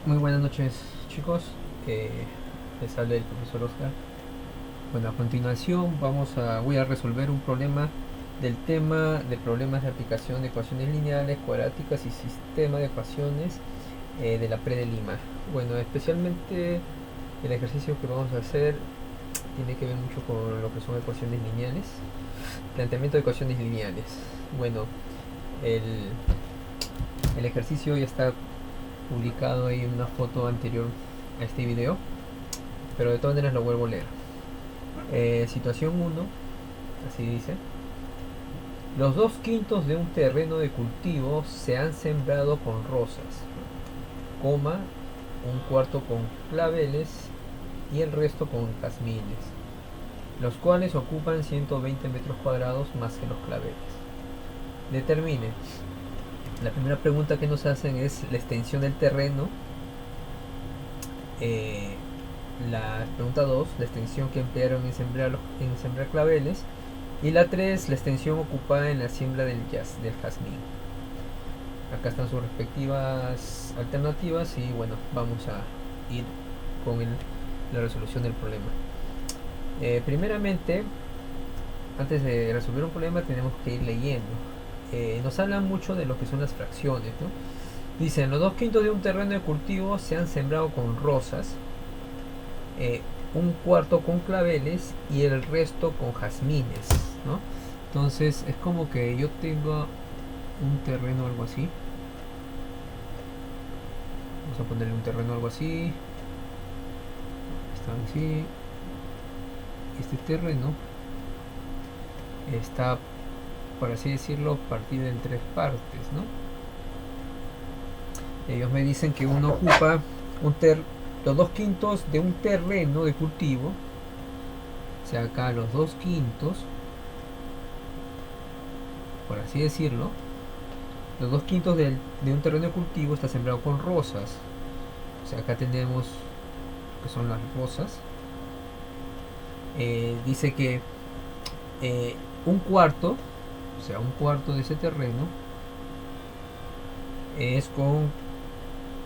Muy buenas noches, chicos. Eh, Les habla el profesor Oscar. Bueno, a continuación voy a resolver un problema del tema de problemas de aplicación de ecuaciones lineales, cuadráticas y sistema de ecuaciones de la Pre de Lima. Bueno, especialmente el ejercicio que vamos a hacer tiene que ver mucho con lo que son ecuaciones lineales, planteamiento de ecuaciones lineales. Bueno, el, el ejercicio ya está publicado ahí en una foto anterior a este video, pero de todas maneras lo vuelvo a leer. Situación uno, así dice: los 2/5 de un terreno de cultivo se han sembrado con rosas, coma, un cuarto con claveles y el resto con jazmines, los cuales ocupan 120 metros cuadrados más que los claveles. Determine. La primera pregunta que nos hacen es la extensión del terreno. La pregunta 2, la extensión que emplearon en sembrar claveles. Y la 3, la extensión ocupada en la siembra del jazmín. Acá están sus respectivas alternativas y bueno, vamos a ir con la resolución del problema. Primeramente, antes de resolver un problema tenemos que ir leyendo. Nos hablan mucho de lo que son las fracciones, ¿no? Dicen, los 2/5 de un terreno de cultivo se han sembrado con rosas, un cuarto con claveles y el resto con jazmines, ¿no? Entonces es como que yo tengo un terreno algo así. Vamos a ponerle un terreno algo así. Está así. Este terreno está, por así decirlo, partido en tres partes, ¿no? Ellos me dicen que uno ocupa los 2/5 de un terreno de cultivo. O sea, acá los 2/5, por así decirlo, los 2/5 de un terreno de cultivo está sembrado con rosas. O sea, acá tenemos que son las rosas. Dice que un cuarto, o sea, un cuarto de ese terreno es con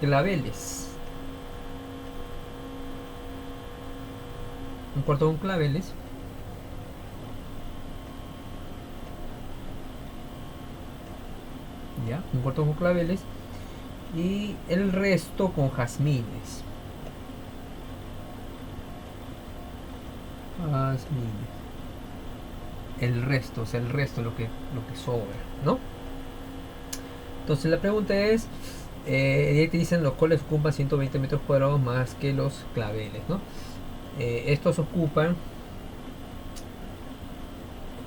claveles. Un cuarto con claveles. ¿Ya? Un cuarto con claveles. Y el resto con jazmines. Jazmines. El resto, o sea, el resto lo que sobra, ¿no? Entonces la pregunta es, ahí te dicen los cuales ocupan 120 metros cuadrados más que los claveles, ¿no? Estos ocupan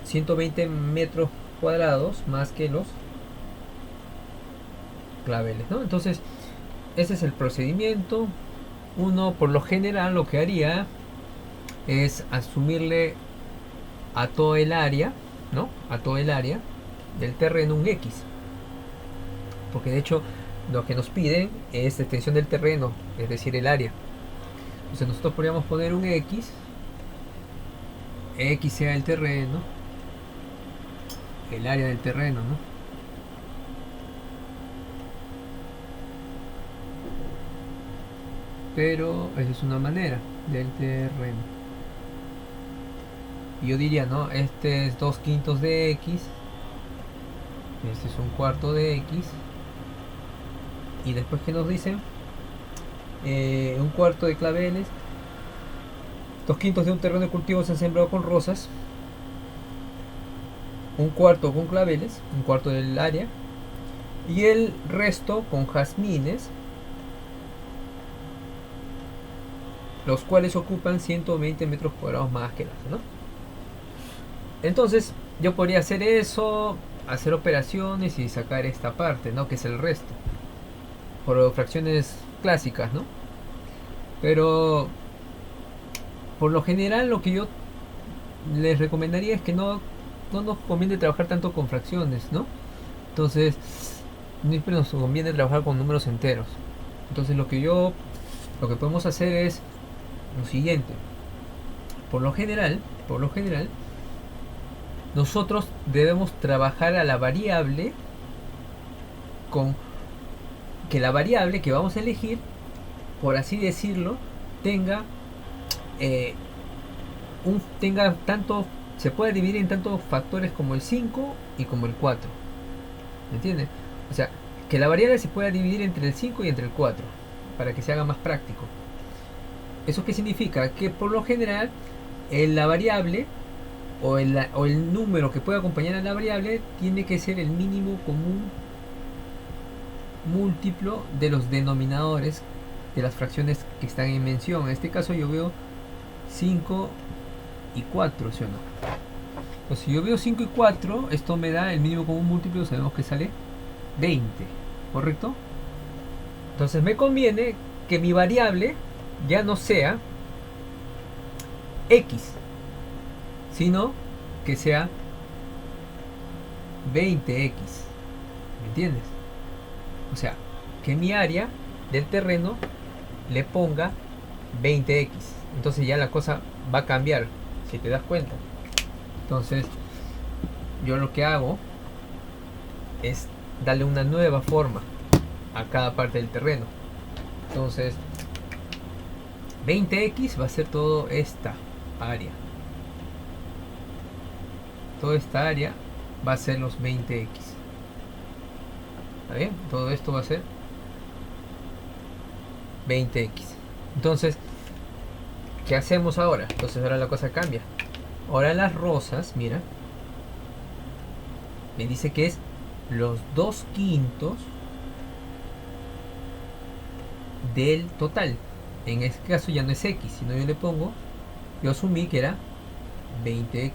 120 metros cuadrados más que los claveles, ¿no? Entonces, ese es el procedimiento. Uno, por lo general, lo que haría es asumirle a todo el área, ¿no? A todo el área del terreno un X. Porque de hecho, lo que nos piden es la extensión del terreno, es decir, el área. Entonces nosotros podríamos poner un X sea el terreno, el área del terreno, ¿no? Pero esa es una manera del terreno. Y yo diría, ¿no? Este es 2/5 de X, este es un cuarto de X. Y después que nos dicen, un cuarto de claveles, 2/5 de un terreno de cultivo se han sembrado con rosas, un cuarto con claveles, un cuarto del área, y el resto con jazmines, los cuales ocupan 120 metros cuadrados más que las, ¿no? Entonces yo podría hacer eso, hacer operaciones y sacar esta parte, ¿no? Que es el resto, por fracciones clásicas, ¿no? Pero por lo general lo que yo les recomendaría es que no nos conviene trabajar tanto con fracciones, ¿no? Entonces, siempre nos conviene trabajar con números enteros. Entonces lo que podemos hacer es lo siguiente. Por lo general, nosotros debemos trabajar a la variable con que la variable que vamos a elegir por así decirlo, tenga tenga tanto, se puede dividir en tantos factores como el 5 y como el 4. ¿Me entiendes? O sea, que la variable se pueda dividir entre el 5 y entre el 4, para que se haga más práctico. ¿Eso qué significa? Que por lo general la variable o el número que puede acompañar a la variable tiene que ser el mínimo común múltiplo de los denominadores de las fracciones que están en mención. En este caso yo veo 5 y 4, ¿sí o no? Pues si yo veo 5 y 4, esto me da el mínimo común múltiplo, sabemos que sale 20, ¿correcto? Entonces me conviene que mi variable ya no sea x, sino que sea 20x, ¿me entiendes? O sea, que mi área del terreno le ponga 20x. Entonces ya la cosa va a cambiar, si te das cuenta. Entonces yo lo que hago es darle una nueva forma a cada parte del terreno. Entonces 20x va a ser toda esta área. Toda esta área va a ser los 20x. ¿Está bien? Todo esto va a ser 20x. Entonces, ¿qué hacemos ahora? Entonces ahora la cosa cambia. Ahora las rosas, mira, me dice que es los 2/5 del total. En este caso ya no es x, sino yo le pongo, yo asumí que era 20x.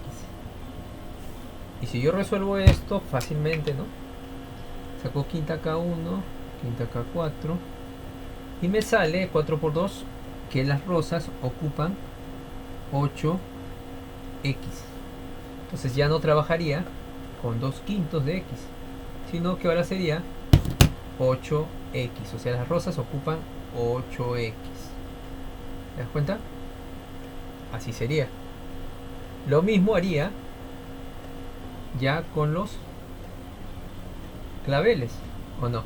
Y si yo resuelvo esto fácilmente, ¿no? Saco quinta K1, quinta K4 y me sale 4 por 2 que las rosas ocupan 8x. Entonces ya no trabajaría con 2/5 de x, sino que ahora sería 8x. O sea, las rosas ocupan 8x. ¿Te das cuenta? Así sería. Lo mismo haría ya con los claveles, ¿o no?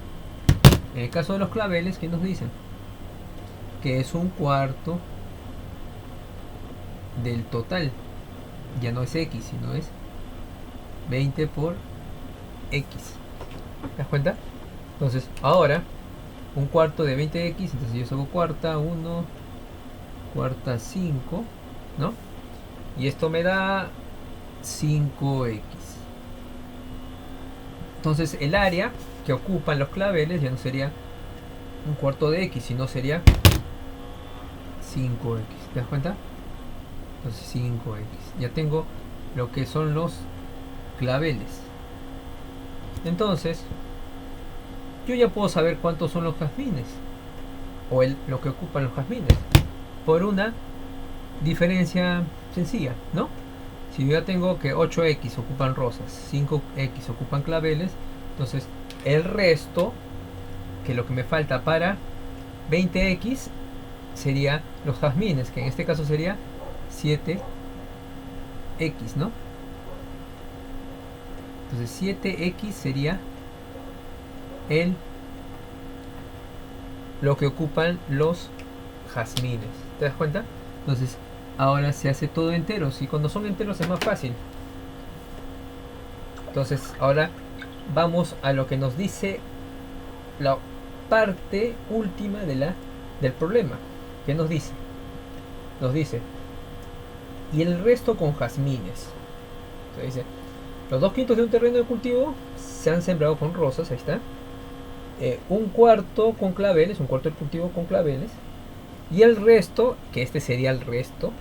En el caso de los claveles, ¿qué nos dicen? Que es un cuarto del total. Ya no es x, sino es 20 por x. ¿Te das cuenta? Entonces, ahora, un cuarto de 20x, entonces yo saco cuarta 1, cuarta 5, ¿no? Y esto me da 5x. Entonces el área que ocupan los claveles ya no sería un cuarto de x, sino sería 5x. ¿Te das cuenta? Entonces 5x. Ya tengo lo que son los claveles. Entonces, yo ya puedo saber cuántos son los jazmines. O lo que ocupan los jazmines. Por una diferencia sencilla, ¿no? Si yo ya tengo que 8x ocupan rosas, 5x ocupan claveles, entonces el resto, que lo que me falta para 20x, sería los jazmines, que en este caso sería 7x, ¿no? Entonces 7x sería lo que ocupan los jazmines. ¿Te das cuenta? Entonces ahora se hace todo enteros, y cuando son enteros es más fácil. Entonces ahora vamos a lo que nos dice la parte última del problema. ¿Qué nos dice? Nos dice, y el resto con jazmines. O sea, dice, los 2/5 de un terreno de cultivo se han sembrado con rosas, ahí está. Un cuarto con claveles, un cuarto del cultivo con claveles. Y el resto, que este sería el resto,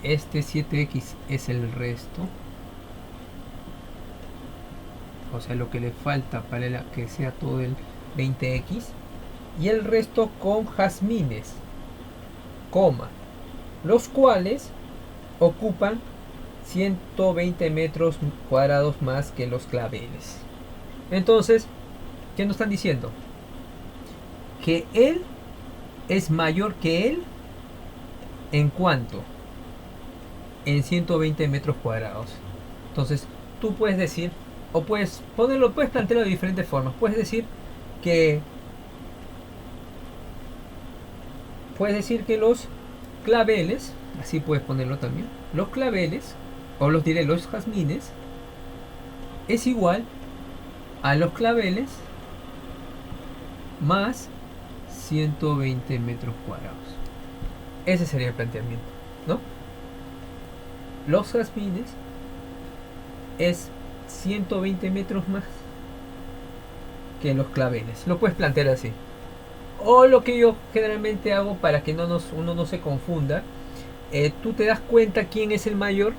este 7x es el resto, o sea, lo que le falta para que sea todo el 20x, y el resto con jazmines, coma, los cuales ocupan 120 metros cuadrados más que los claveles. Entonces, ¿qué nos están diciendo? Que él es mayor que él en cuanto en 120 metros cuadrados. Entonces tú puedes decir, o puedes ponerlo, puedes plantearlo de diferentes formas. Puedes decir que puedes decir que los claveles, así puedes ponerlo también, los claveles, o los jazmines, es igual a los claveles más 120 metros cuadrados. Ese sería el planteamiento, ¿no? Los jazmines es 120 metros más que los claveles. Lo puedes plantear así. O lo que yo generalmente hago para que uno no se confunda, tú te das cuenta quién es el mayor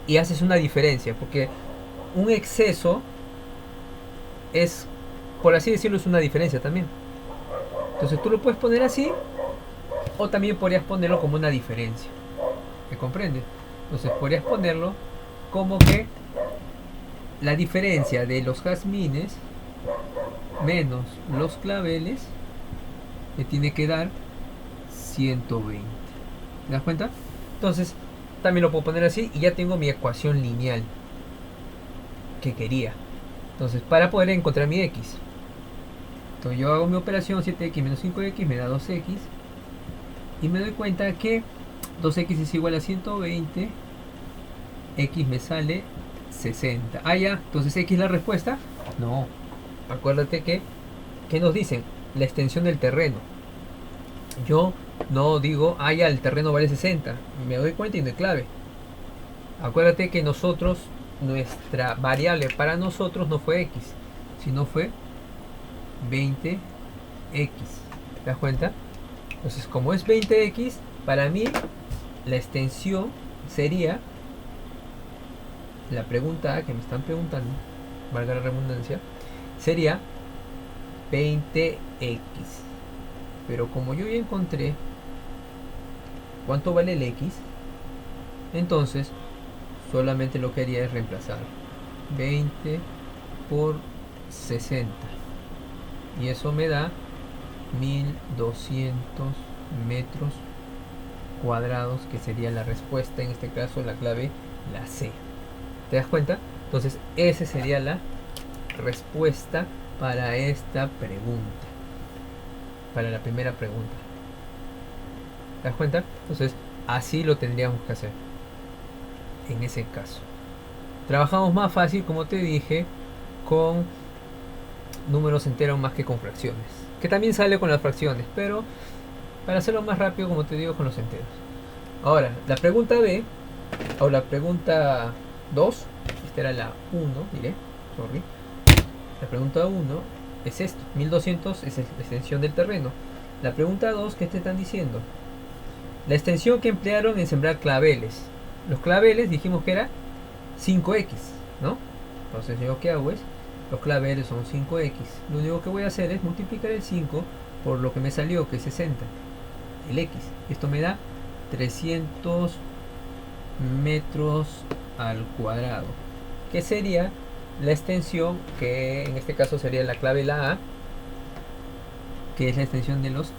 y haces una diferencia, porque un exceso es, por así decirlo, es una diferencia también. Entonces tú lo puedes poner así, o también podrías ponerlo como una diferencia. ¿Me comprendes? Entonces podrías ponerlo como que la diferencia de los jazmines menos los claveles me tiene que dar 120. ¿Te das cuenta? Entonces también lo puedo poner así y ya tengo mi ecuación lineal que quería. Entonces para poder encontrar mi x, entonces yo hago mi operación 7x menos 5x me da 2x y me doy cuenta que 2x es igual a 120, x me sale 60. Ah, ya, entonces x es la respuesta. No, acuérdate que nos dicen la extensión del terreno. Yo no digo, ah, ya, el terreno vale 60. Me doy cuenta y no es clave. Acuérdate que nosotros, nuestra variable para nosotros no fue x, sino fue 20x. ¿Te das cuenta? Entonces, como es 20x, para mí la extensión sería la pregunta A que me están preguntando, valga la redundancia, sería 20x. Pero como yo ya encontré cuánto vale el x, entonces solamente lo que haría es reemplazar 20 por 60 y eso me da 1200 metros cuadrados, que sería la respuesta, en este caso la clave, la C. ¿Te das cuenta? Entonces esa sería la respuesta para esta pregunta, para la primera pregunta. ¿Te das cuenta? Entonces así lo tendríamos que hacer en ese caso. Trabajamos más fácil, como te dije, con números enteros más que con fracciones, que también sale con las fracciones, pero para hacerlo más rápido, como te digo, con los enteros. Ahora, la pregunta B, o la pregunta 2, esta era la 1, diré, sorry. La pregunta 1 es esto, 1200 es la extensión del terreno. La pregunta 2, ¿qué te están diciendo? La extensión que emplearon en sembrar claveles. Los claveles dijimos que era 5x, ¿no? Entonces yo lo que hago es, los claveles son 5x. Lo único que voy a hacer es multiplicar el 5 por lo que me salió, que es 60, el x. Esto me da 300 metros al cuadrado, que sería la extensión, que en este caso sería la clave la A, que es la extensión de los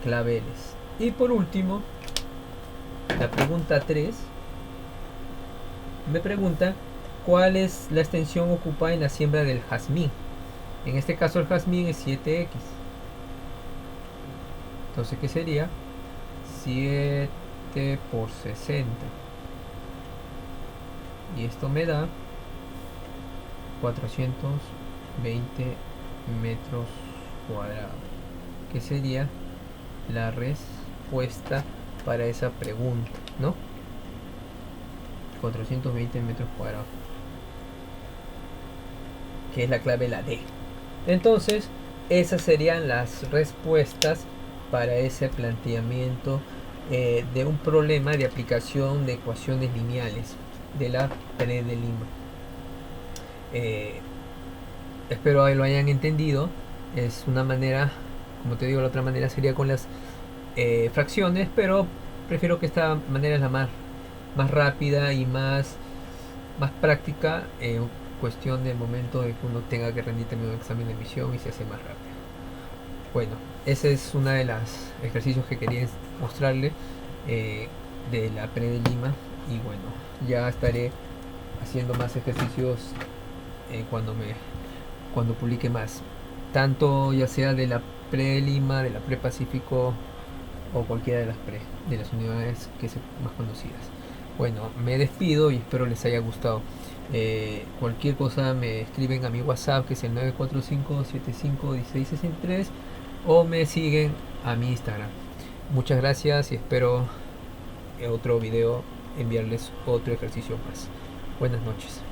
claveles. Y por último, la pregunta 3 me pregunta cuál es la extensión ocupada en la siembra del jazmín. En este caso el jazmín es 7x. Entonces, ¿qué sería? 7 por 60. Y esto me da 420 metros cuadrados, que sería la respuesta para esa pregunta, ¿no? 420 metros cuadrados, que es la clave la D. Entonces esas serían las respuestas para ese planteamiento de un problema de aplicación de ecuaciones lineales de la PNED de Lima. Espero que lo hayan entendido. Es una manera, como te digo, la otra manera sería con las fracciones, pero prefiero que esta manera es la más rápida y más práctica, cuestión del momento de que uno tenga que rendir también un examen de emisión y se hace más rápido. Bueno, ese es uno de los ejercicios que quería mostrarle de la PNED de Lima, y bueno, ya estaré haciendo más ejercicios cuando publique más, tanto ya sea de la Pre Lima, de la Pre Pacífico o cualquiera de de las unidades que se más conocidas. Bueno, me despido y espero les haya gustado. Cualquier cosa me escriben a mi WhatsApp, que es el 945-751663, o me siguen a mi Instagram. Muchas gracias y espero en otro video enviarles otro ejercicio más. Buenas noches.